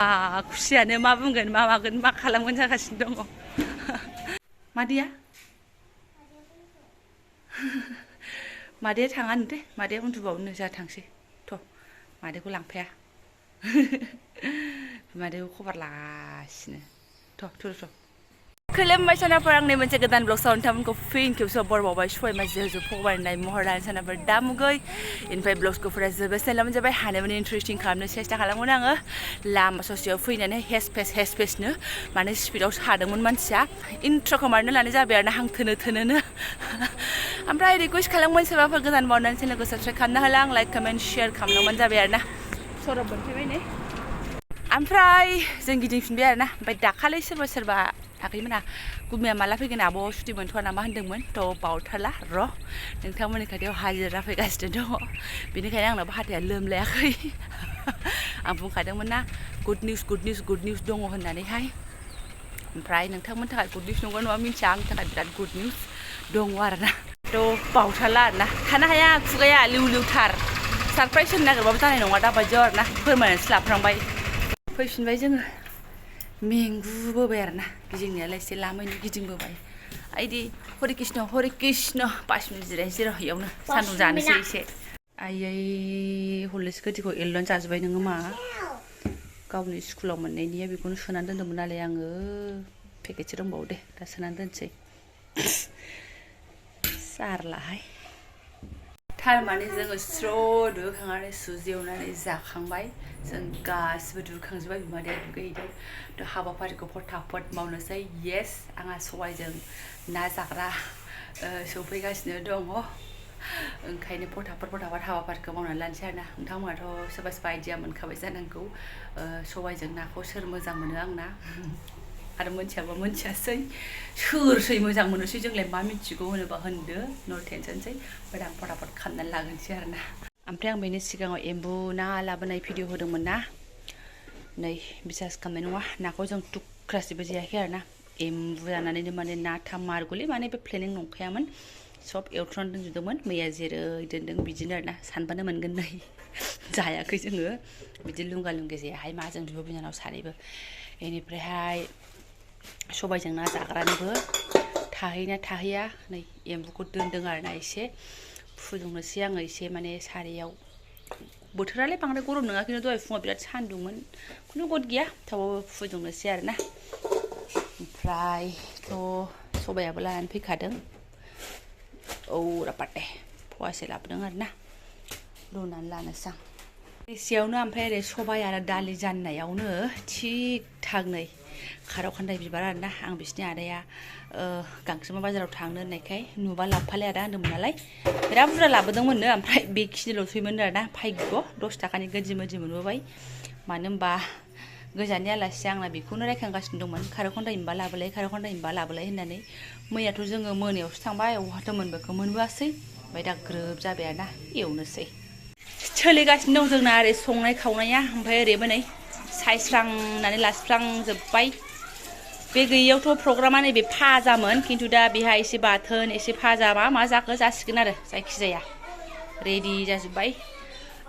खुसियानो मा बुंगोन मा मागोन मा खालामगोन जागासिनो दङ मादैया मादैया थाङानो दे मादैया उन्दुबावनो जा थांसै थ' मादैखौ लांफाया मादैखौ खबर लासिनो थ' खुलुमबाय सानाफोर आंनि मोनसे गोदान ब्लगसाव नोंथांमोनखौ फिन खेबसेयाव बरबावबाय सबायमा जोजो फगबारनाय महरदान सानाफोर दामुगै इनिफ्राय ब्लग्सखौफोरा जोबोद सेलामोन जाबाय हानायमानि इन्टारेस्टिं खालामनो सेस्था खालामगोन आङो लामा ससेयाव फैनानै हेस फेसनो माने स्पिडआव सादोंमोन मानसिया इन्ट्र'खौ मारनो लानाय जाबाय आरो ना हां थोनोनो ओमफ्राय रिकुवेस्ट खालामोन सोरबाफोर गोदान बावनानै चेनेलखौ साबस्क्राइब खालामनो हाला आं लाइक कमेन्ट शेयार खालामलांबानो जाबाय आरो ना सरब मोनफैबाय नै ओमफ्राय जों गिदिंफिनबाय आरो ना ओमफ्राय दाखालि सोरबा थाखैमोना गुमिया माला फैगोन आब' सुटि मोनथ'आ नामा होन्दोंमोन थ' बावथारला र' नोंथांमोननि खाथियाव हाजिरा फैगासिनो दङ बेनिखायनो आंनाबो हाथाया लोमलायाखै आं बुंखादोंमोन ना गुड निउस दङ होननानैहाय ओमफ्राय नोंथांमोननि थाखाय गुड निउस नंगौ नङा मिन्थिया आंनि थाखाय बिराद गुड निउस दङ आरो ना थ' बावथारला आरो ना थानो हाया खुगाया लिवथार सारप्राइज होनो नागिरबाबो जानाय नङा दाबायदियाव आरो ना फोरमायनानैसो लाफ्रांबाय फैफिनबाय जोङो मेंगुबोबाय आरो ना गिदिंनायालाय एसे लामैनो गिदिंबोबाय आइदि हरे कृष्ण 5 मिनिट जिरायनोसै र' इयावनो सान्दुं जानोसै एसे आयै हरलिक्स गोदैखौ एरल'नो जाजोब्बाय नोङो मा गावनि स्कुलाव मोननायनिया बेखौनो सोनानै दोन्दोंमोन नालाय आङो पेकेटसो दंबावो दे दा सोनानै दोनसै जारलाहाय थारमाने जोङो स्र' दुगैखांनानै सुजि एवनानै जाखांबाय जों गासिबो दुगैखांजोब्बाय बिमादैया दुगैहैदों थ' हाबाफारिखौ फटाफट मावनोसै येस आंहा सबायजों ना जाग्रा सौफैगासिनो दङ ओंखायनो फटाफट हाबाफारिखौ मावनानै लानोसै आरो ना नोंथांमोनाथ' सोरबा आइडिया मोनखाबाय जानांगौ सबायजों नाखौ सोर मोजां मोनो आंना आरो मोनथियाबा मोनथियासै सोरसै मोजां मोनोसै जोंलाय मा मिथिगौ होनोबा होनदो नो टेनसनसै ओमफ्राय आं फटाफट खालामनानै लागोनसै आरो ना ओमफ्राय आं बेनि सिगाङाव एम्बु ना लाबोनाय भिडिअ होदोंमोन ना नै बिसास खालामनाय नङा नाखौ जों थुख्रासेबो जायाखै आरो ना एम्बु जानानैनो माने ना थाम मारगलै माने बे प्लेनिं नंखायामोन सब एवथ्रनानै दोनजोबदोंमोन मैया जेरै दोनदों बिदिनो आरो ना सानबानो मोनगोन नै जायाखै जोङो बिदि लुंगा लुंगि जायाहाय मा जों बिब' बिनानाव सानैबो बेनिफ्रायहाय सबायजों ना जाग्रानोबो थाहैना थाहैया नै एम्बुखौ दोनदों आरो ना एसे फुदुंनोसै आङो एसे माने सारायाव बोथोरालाय बांद्राय गरम नङा खिन्थु दहाय फुङाव बिराद सान्दुंमोन खुनु गद गैया थेवबाबो फुदुंनोसै आरो ना ओमफ्रायथ' सबायाबो लानानै फैखादों औ रापाटे फवासे लाबोदों आरो ना रुनानै लानोसै आं एसेयावनो ओमफ्राय ओरै सबाय आरो दालि जाननायावनो थिग थाग नै खारौ खान्दाय बिबार आरो ना आं बिसिनि आदाया गांसोमा बाजाराव थांनो होननायखाय नुबा लाबोफालाय आदा होनदोंमोन नालाय बिराद बुरजा लाबोदोंमोननो ओमफ्राय बेखिनिल'सैमोन आरो ना फाइगखौ 10 थाखानि गोदि मोदि मोनबोबाय मानो होनबा गोजाननि आलासि आंना बेखौनो रायखांगासिनो दंमोन खारौ खान्दाय मोनबा लाबोलाय होननानै मैयाथ' जोङो मोनायावसो थांबाय अहाथो मोनबोखो मोनबोआसै ओमफ्राय दा ग्रोब जाबाय आरो ना एवनोसै सोलिगासिनो दं जोंना ओरै संनाय खावनाया ओमफ्राय ओरैबो नै सायस्रांनानै लास्रांजोब्बाय बे गैयियावथ' प्रग्रामा नैबे फाजामोन खिन्थु दा बेहा एसे बाथोन एसे फाजा मा जाखो जासिगोन आरो जायखिजाया रेडि जाजोब्बाय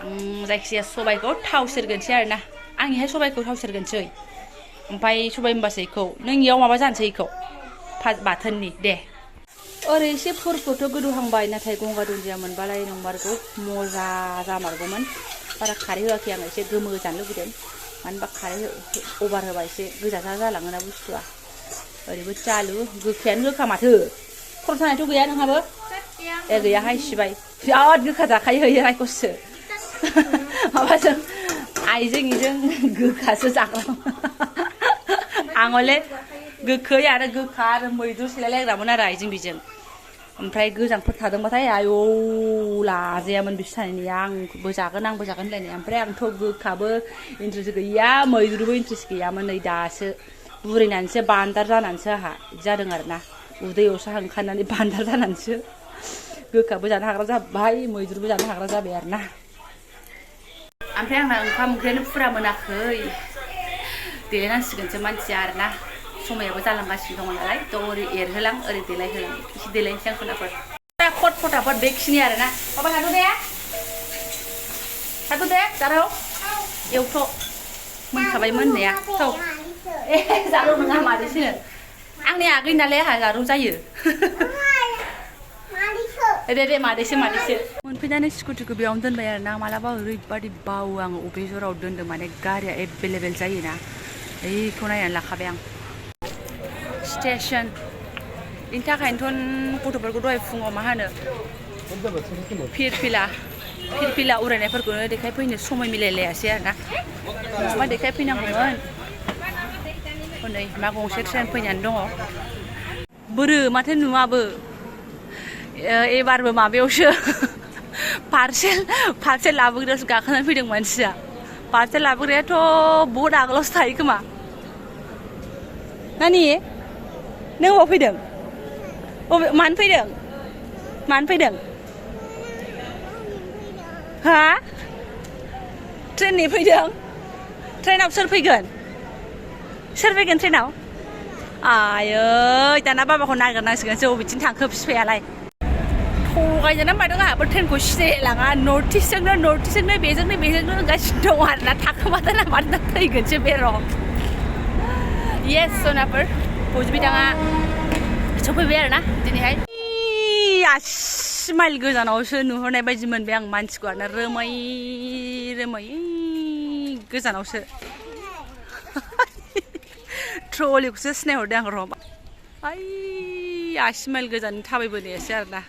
आं जायखिजाया सबायखौ थाव सेरगोनसै आरो ना आंनिहाय सबायखौ थाव सेरगोनसै ओमफ्राय सबाय होनबासो इखौ नों इयाव माबा जानोसै इखौ बाथोननि दे ओरै एसे फोरखौथ' गोदौहांबाय नाथाय गंगार दुन्दिया मोनबालाय नंमारगौ मजा जामारगौमोन बारा खारै होआखै आं एसे गोमो जानो लुबैदों मानो होनबा खारै अभार होबा एसे गोजाजा जालाङोना बुस्थुआ ओरैबो चालु गोखायानो गोखा माथो खर' सानायथ' गैया नोंहाबो ए गैयाहाय सिबाय बिराद गोखा जाखायो हैयो रायखससो माबाजों आइजों इजों गोखासो जाग्रा आं हले गोखै आरो गोखा आरो मैद्रु सेलायलायग्रामोन आरो आइजों बिजों ओमफ्राय गोजांफोर थादोंबाथाय आयौ लाजायामोन बिसोर सानैनिया आंबो जागोन होनलायनाय ओमफ्राय आंथ' गोखाबो इन्ट्रेस्ट गैया मैद्रुबो इन्ट्रेस्ट गैयामोन नै दासो बुरैनानैसो बान्दार जानानैसो आंहा जादों आरो ना उदैयावसो ओंखारनानै बान्दार जानानैसो गोखाबो जानो हाग्रा जाबाय मैद्रुबो जानो हाग्रा जाबाय आरो ना ओमफ्राय आंना ओंखाम ओंख्रियानो फुरा मोनाखै देलायनांसिगोनसो मानसिया आरो ना समायाबो जालांगासिनो दङ नालाय थ' ओरै एरहोलां ओरै देलायहोलां एसे देलायनोसै आं खनाफोर फटाफट बेखिनि आरो ना माबा थाथ' दे जारौ एवथ' मोनखाबायमोन होननाया थौ जारु नङा मादैसो आंनि आगै नालाय आंहा जारु जायो दे मादैसो मोनफैनानै स्कुटिखौ बेयावनो दोनबाय आरो ना मालाबा ओरैबादि बावो आङो अबे जराव दोनदों माने गारिया एभेलेबेल जायोना बेखौ नायनानै लाखाबाय आं स्टेशन बेनि थाखायनोथ' गथ'फोरखौ दहाय फुङाव मा होनो फिरफिला उरायनायफोरखौनो देखायफैनो समय मिलायलायासै आरो ना नङाबा देखायफैनांगौमोन हनै मा गंसे ट्रेन फैनानै दङ बोरो माथो नुवाबो एबारबो माबायावसो पार्सेल लाबोग्रायावसो गाखोनानै फैदों मानसिया पार्सेल लाबोग्रायाथ' बहुद आगोलावसो थायो खोमा नानि नों अबाव फैदों मानो फैदों हा ट्रेन नेफैदों ट्रेनाव सोर फैगोन ट्रेनाव आयै दाना बाबाखौ नागिरनांसिगोनसो बबेथिं थांखो बिफायालाय थगायजाना मादों आंहाबो ट्रेनखौ सिनायलाङा नर्थ इस्टजोंनो बेजोंनो होगासिनो दं आरोना थाखोमादों मादों फैगोनसो बे र' येस सनाफोर फौजिबिदाङा सफैबाय आरोना दिनैहाय आसि माइल गोजानावसो नुहरनाय बायदि मोनबाय आं मानसिखौ आरोना रोमै गोजानावसो ट्रलिखौसो सिनायहरदों आं र' आसि माइल गोजान थाबायबोनायासो आरोना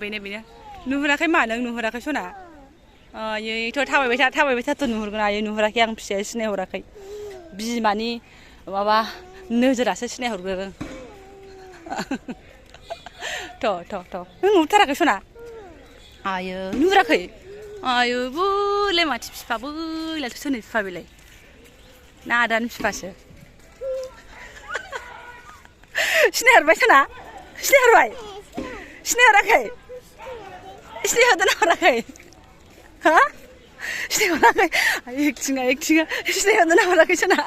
बेनो नुहुराखै मा नों नुहुराखै सना आयैथ' थाबायबाय थाथ' नुहुरगोन आयै नुहुराखै आं फिसाया सिनायहराखै बिमानि माबा नोजोरासो सिनायहरग्रोदों नों नुथाराखै सना आयो नुहुराखै आयो बोलाय माथो बिफा बोलायथ' सोरनि बिफा बेलाय ना आदानि बिफासो सिनायहरबाय सना सिनायहराखै सिनायहरदोंना हराखै हा सिनायहराखै एकथिङा सिनायहरदोंना हराखै सना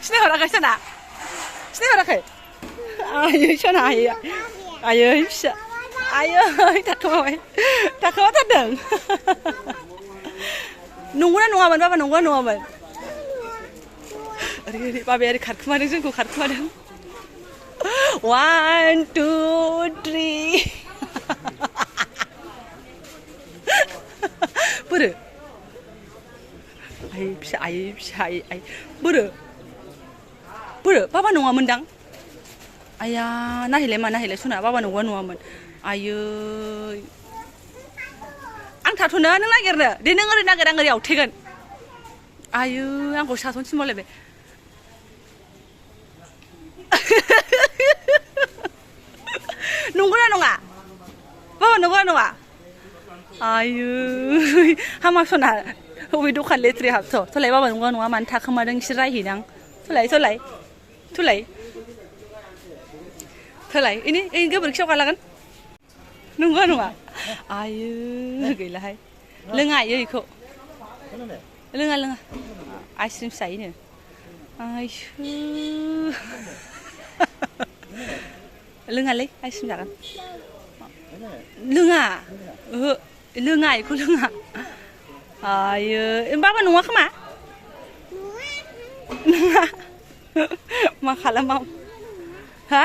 सिनायहराखै सना सिनायहराखै आयै सना आयै फिसा आयै थाखोमाथारदों नंगौना नङामोन बाबा नंगौना नङामोन ओरै बाबाया ओरै खारखोमादों जोंखौ 1 2 3 बोरो आयै फिसा बोरो बाबा नङामोनदां आया नायहैलाय सना बाबा नङामोन आयै आं थाथ'नो नों नागिरनो दे नों ओरै नागिर आं ओरै आवथेगोन आयै आंखौ साथ'नो थिनबावलायबाय नंगौना नङा बाबा नंगौना नङा आयै हामा सना बबे दखान लेथ्रि हाबथ' थलाय बाबा नंगौना नङा मानो थाखोमादों एसे रायहैदां थलाय इनि गोबोरखियाव गालागोन नंगौना नङा आयै गैलाहाय लोङा इखौ लोङा आइसक्रिम जायोनो आइसो लोङालै आइसक्रिम जागोन लोङा इखौ लोङा आयो बाबा नङा खोमा नङा मा खालामाव हा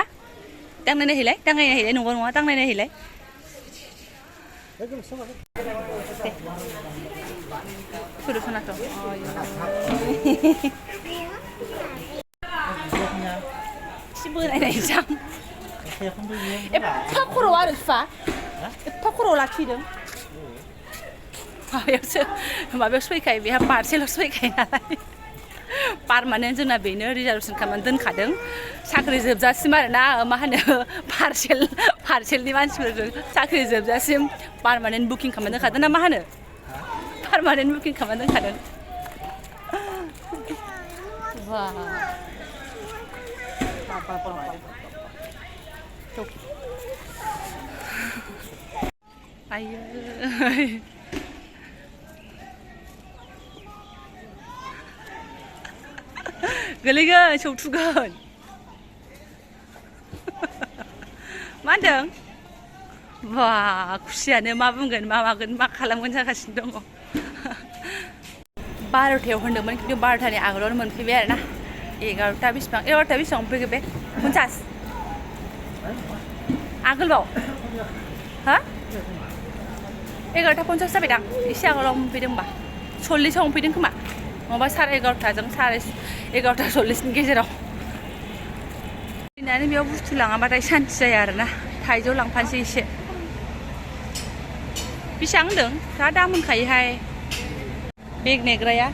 दांनाय नायहैलाय नंगौ नङा दांनाय नायहैलाय सुरु सनाथ' एसे बोनायनायजां एफा खर' आरो बिफा एफा खर' लाखिदों माबायावसो फैखायो बेहा पार्सेलावसो फैखायो नालाय पारमानेन्ट जोंना बेनो रिजार्भेसन खालामनानै दोनखादों साख्रि जोबजासिम आरोना मा होनो पार्सेलनि मानसिफोरजों साख्रि जोबजासिम पारमानेन्ट बुकिं खालामनानै दोनखादों ना मा होनो पारमानेन्ट बुकिं खालामनानै दोनखादों आयै गोलैगोन सौथुगोन मा होनदों बा खुसियानो मा बुंगोन मा मागोन मा खालामगोन जागासिनो दङ 12थायाव होनदोंमोन खिन्थु 12थानि आगोलावनो मोनफैबाय आरो ना 11ता बेसेबां 11ता बेसेबां मोनफैखो बे 50 आगोलबाव हा 11ता 50 जाबायदां एसे आगोलाव मोनफैदों होमबा 40 आव मोनफैदों खोमा नङाबा 11:30जों 11:40नि गेजेराव फैनानै बेयाव बुस्थु लाङाबाथाय सान्ति जाया आरो ना थाइजौ लांफानोसै एसे बेसेबां होनदों दा दाम होनखायोहाय बेग नेग्राया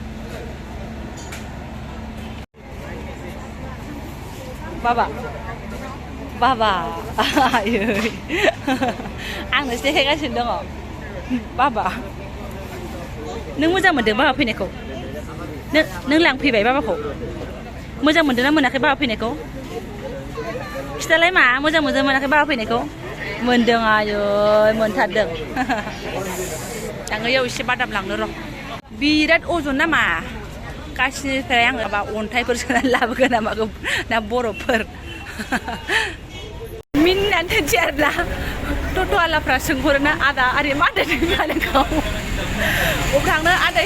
बाबा आयै आंनोसो देखायगासिनो दङ बाबा नों मोजां मोनदों बाबा फैनायखौ नों लांफैबाय बाबाखौ मोजां मोनदों ना मोनाखै बाबा फैनायखौ खिथालाय मा मोजां मोनदों मोनाखै बाबा फैनायखौ मोनदों आयै मोनथारदों आङो याव एसे बादाम लांनो र' बिराद अजन नामा गासिनिफ्राय आङो माबा अन्थाइफोर सोनानै लाबोगोन नामागौ ना बरफफोर मिनिनानै दोनसै आरोना टट'आलाफ्रा सोंहरोना आदा आरे मा होनदों नोंखौ अब थांनो आदै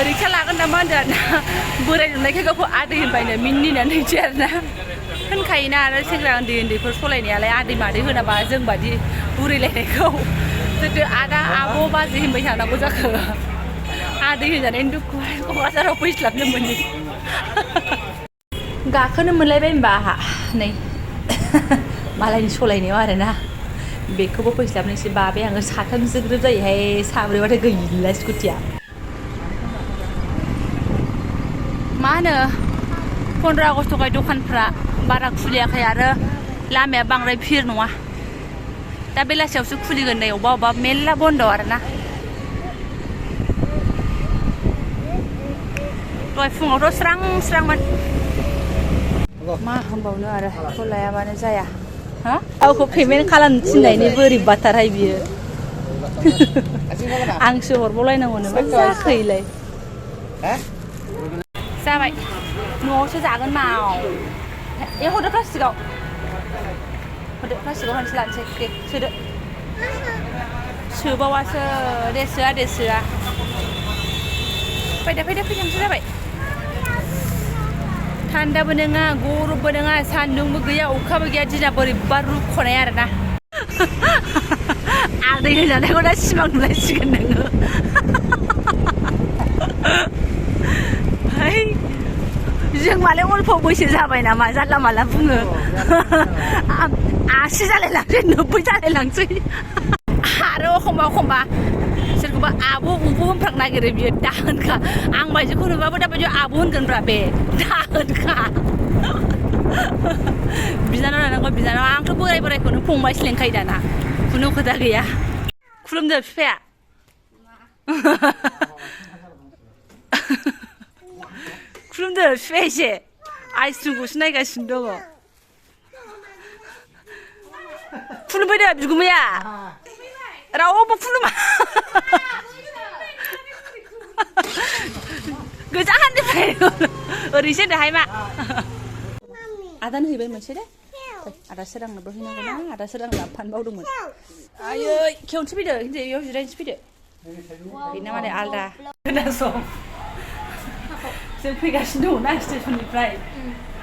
रिक्सा लागोन नामा होनदों आरोना बोराय नुनायखाय गावखौ आदै होनबायनो मिनिनानै दोनसै आरोना होनखायोना आरो सेंग्रा उन्दै उन्दैफोर सलायनायालाय आदै मादै होनाबा जों बादि बुरैलायनायखौ जोंथ' आदा आब' बाजै होनबाय थानांगौ जाखो आदै होजानायनि दुखु क'क्राझाराव फैस्लाबनो मोनि गाखोनो मोनलायबाय होनबा आहा नै मालायनि सलायनायाव आरोना बेखौबो फैस्लाबनोसै बाबाय आङो साथामसो ग्रोब जायोहाय साब्रैबाथाय गैला स्कुटिया मा होनो 15 आगस्टखाय दखानफ्रा बारा खुलियाखै आरो लामाया बांद्राय भिर नङा दा बेलासियावसो खुलिगोन नै अबा मेल्ला बन्द आरोना दहाय फुङावथ' स्रांमोन मा होनबावनो आरो बेखौ लायाबानो जाया हा गावखौ पेमेन्ट खालामनो थिननायनि बोरैब बाथारहाय बियो आंसो हरबावलायनांगौ मा जाखैलाय जाबाय न'आवसो जागोन माव हरदो प्लास्टिकआव होनसै लानोसै दे सोदो सोबावासो दे सोआ फैनांसो जाबाय थान्दाबो नङा गरमबो नङा सान्दुंबो गैया अखाबो गैया दिना बोरैबा रुख'नाय आरोना आदै होजानायखौ दा सिमां नुलायसिगोन नोङो जों मालाय अल्प बैसो जाबाय नामा जानला माला बुङो आसि जालायलांसै 90 जालायलांसै आरो एखमबा सोरखौबा आब' होनफ्रांनो नागिरो बियो दाहोनखा आं बायदिखौ नुबाबो दाबायदियाव आब' होनगोनब्रा बे दाहोनखा बिनानाव लानांगौ बिनानाव आंथ' बोरायखौनो फंबायसो लेंखायो दाना खुनु खोथा गैया खुलुमदो बिफाया खुलुमदो बिफाया एसे आइस्रिखौसो नायगासिनो दङ खुलुमफैदो बिगुमाया रावबो खुलुमा गोजाननिफ्राय ओरैसो दाहाय मा आदानो हैबाय मोनसे दे आदा सोरांनोबो हैनांगौ ना आदा सोरां लाबोफानो बावदोंमोन आयै खेवनोसो फैदो हिन्जाव बेयाव जिरायनोसो फैदो बेना माने आलदा खोनासं जों फैगासिनो दङ ना स्टेसननिफ्राय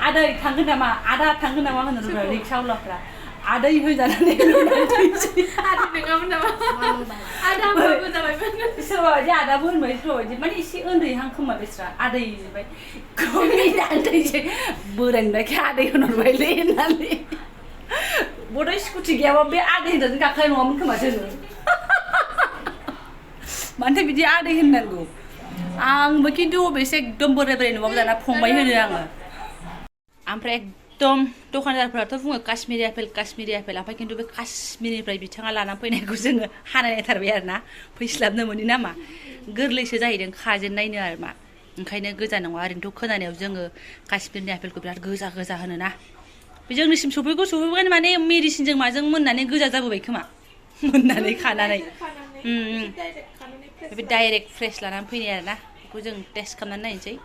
आदै थांगोन नामा आदा थांगोन नामा होनो रिक्सावालाफ्रा आदै होजानानै आदै नङामोन नामा आदाबो जाबायमोन सोरबा बायदि आदाबो होनबाय सोरबा बायदि माने एसे उन्दैहां खोमा बेस्रा आदै होनबाय आदैसै बोराय नुनायखाय आदै होनहरबायलै होननानै बड' स्कुटि गैयाबा बे आदै होननानै गाखोनाय नङामोन खोमा जोङो मानोथो बिदि आदै होननांगौ आंबो खिन्थु अबेसे एकदम बोराय नुबाबो दाना फंबाय होनो आङो ओमफ्राय एकदम दखानदारफोराथ' बुङो काश्मिरी आपेल ओमफ्राय खिन्थु बे काश्मिरनिफ्राय बिथाङा लानानै फैनायखौ जोङो हानाय नायथारबाय आरो ना फैस्लाबनो मोनि नामा गोरलैसो जाहैदों खाजेननायनो आरो मा ओंखायनो गोजा नङा ओरैनोथ' खोनानायाव जोङो काश्मिरनि आपेलखौ बिराद गोजा होनोना बे जोंनिसिम सफैगोन माने मेडिसिनजों माजों मोननानै गोजा जाबोबाय खोमा मोननानै खानानै बे डाइरेक्ट फ्रेस लानानै फैनाय आरोना बेखौ जों टेस्ट खालामनानै नायनोसै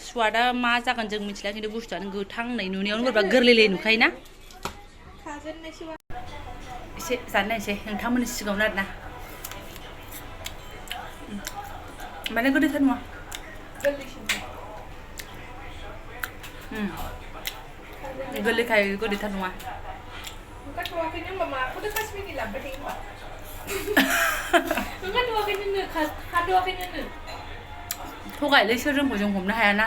स्वादा मा जागोन जों मिथिला खिन्थु बुस्थुआनो गोथां नै नुनायावनो बोरैबा गोरलै नुखायोना एसे जानायसै नोंथांमोननि सिगाङावनो आरोना माने गोदैथार नङा गोरलैखाय गोदैथार नङा थगायलै सोर जोंखौ जों हमनो हायाना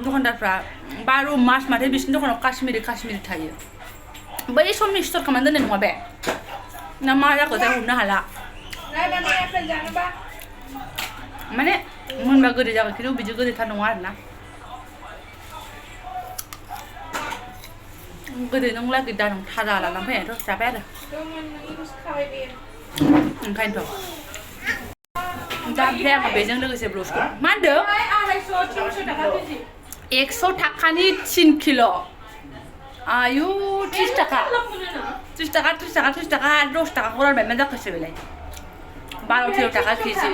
दखानदारफ्रा 12 मास माथो बिसिनि दखानाव काश्मिरी थायो बै समनि स्ट'र खालामनानै दोननाय नङा बे ना मा जाखोथाय हमनो हाला माने मोनबा गोदै जागोन खिन्थु बिदि गोदैथार नङा आरोना गोदै नंला गिदा नों थाजा लानानै फैनायथ' जाबाय आरो ओंखायनोथ' दा ओमफ्राय आङो बेजों लोगोसे ब्लाउसखौ मा होनदों 100 थाखानि 3 किल' आयु 30 थाखा 30 थाखा 10 थाखाखौ रानबाय मा जाखोसो बेलाय 12-13 थाखा केजि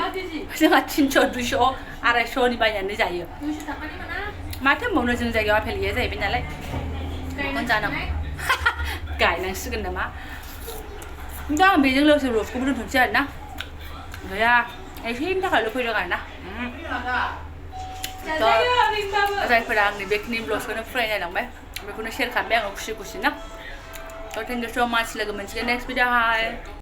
जोंहा 300 200 250नि बायनानै जायो माथो होनबावनो जों जायगायाव आपेल गैया जाहैबाय नालाय बेखौनो जानांगौ गायनांसिगोन नामा दा आं बेजों लोगोसे ब्लाउसखौबो दोनथ'नोसै आरोना गैया एसेनि थाखायल' फैदों आरोना जायफोरा आंनि बेखिनि ब्लाउसखौनो फरायनायलांबाय बेखौनो शेयार खालामबाय आङो खुसि ना थ' थेंक इउ स' माच लोगो मोनसिगोन नेक्स्ट भिडिअ